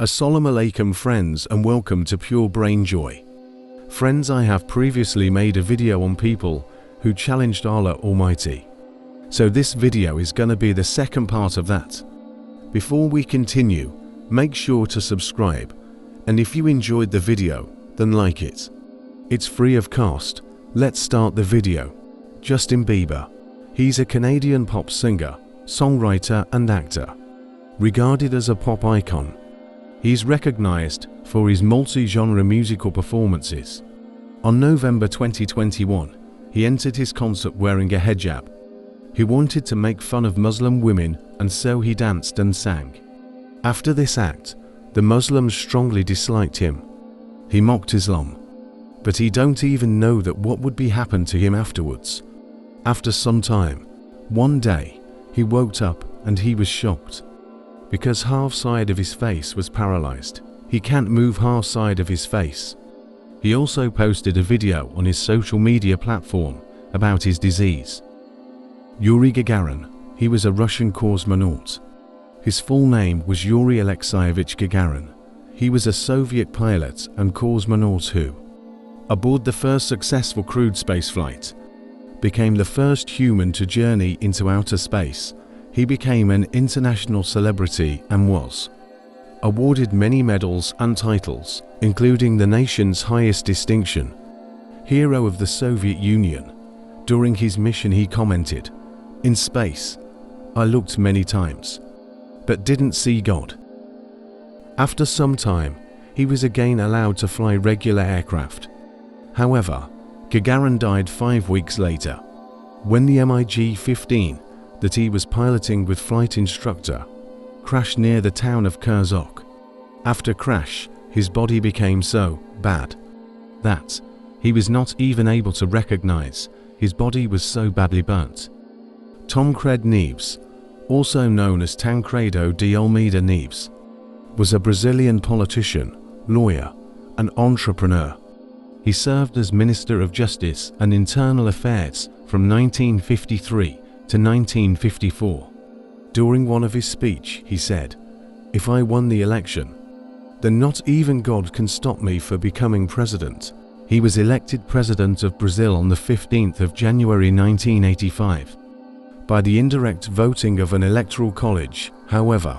Assalamu alaikum friends, and welcome to Pure Brain Joy. Friends, I have previously made a video on people who challenged Allah Almighty. So this video is gonna be the second part of that. Before we continue, make sure to subscribe, and if you enjoyed the video, then like it. It's free of cost. Let's start the video. Justin Bieber. He's a Canadian pop singer, songwriter and actor. Regarded as a pop icon, he's recognized for his multi-genre musical performances. On November 2021, he entered his concert wearing a hijab. He wanted to make fun of Muslim women, and so he danced and sang. After this act, the Muslims strongly disliked him. He mocked Islam. But he don't even know that what would be happen to him afterwards. After some time, one day, he woke up and he was shocked. Because half side of his face was paralyzed. He can't move half side of his face. He also posted a video on his social media platform about his disease. Yuri Gagarin. He was a Russian cosmonaut. His full name was Yuri Alexeyevich Gagarin. He was a Soviet pilot and cosmonaut who, aboard the first successful crewed spaceflight, became the first human to journey into outer space. He became an international celebrity and was awarded many medals and titles, including the nation's highest distinction, Hero of the Soviet Union. During his mission he commented, "In space, I looked many times, but didn't see God." After some time, he was again allowed to fly regular aircraft. However, Gagarin died 5 weeks later, when the MiG-15 that he was piloting with flight instructor crashed near the town of Kurzok. After crash, his body became so bad that he was not even able to recognize his body was so badly burnt. Tancredo Neves, also known as Tancredo de Almeida Neves, was a Brazilian politician, lawyer, and entrepreneur. He served as Minister of Justice and Internal Affairs from 1953 to 1954. During one of his speech, he said, "If I won the election, then not even God can stop me for becoming president." He was elected president of Brazil on the 15th of January 1985 by the indirect voting of an electoral college. However,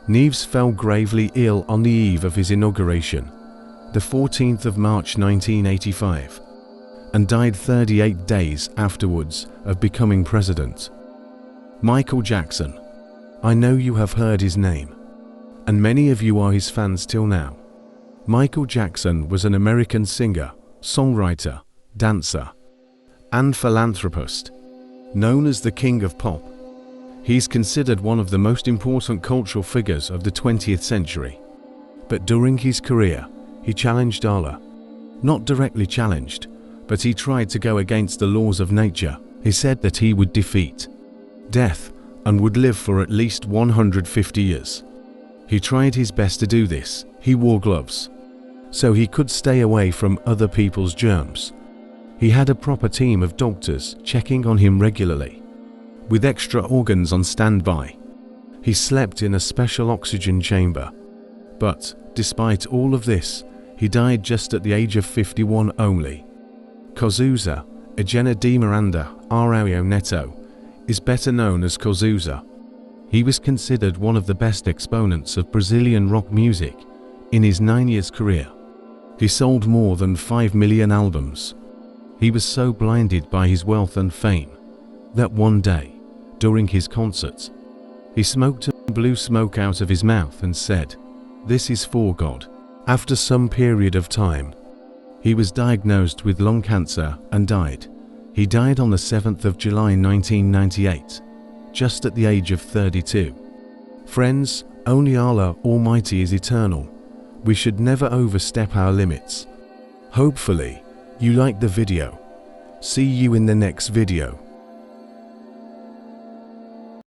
Neves fell gravely ill on the eve of his inauguration, the 14th of March 1985, and died 38 days afterwards of becoming president. Michael Jackson. I know you have heard his name, and many of you are his fans till now. Michael Jackson was an American singer, songwriter, dancer, and philanthropist, known as the King of Pop. He's considered one of the most important cultural figures of the 20th century. But during his career, he challenged Allah. Not directly challenged, but he tried to go against the laws of nature. He said that he would defeat death and would live for at least 150 years. He tried his best to do this. He wore gloves, so he could stay away from other people's germs. He had a proper team of doctors checking on him regularly, with extra organs on standby. He slept in a special oxygen chamber. But, despite all of this, he died just at the age of 51 only. Cazuza, Egena de Miranda Araújo Neto, is better known as Cazuza. He was considered one of the best exponents of Brazilian rock music in his 9 years career. He sold more than 5 million albums. He was so blinded by his wealth and fame that one day, during his concert, he smoked and blew smoke out of his mouth and said, "This is for God." After some period of time, he was diagnosed with lung cancer and died. He died on the 7th of July 1998, just at the age of 32. Friends, only Allah Almighty is eternal. We should never overstep our limits. Hopefully, you liked the video. See you in the next video.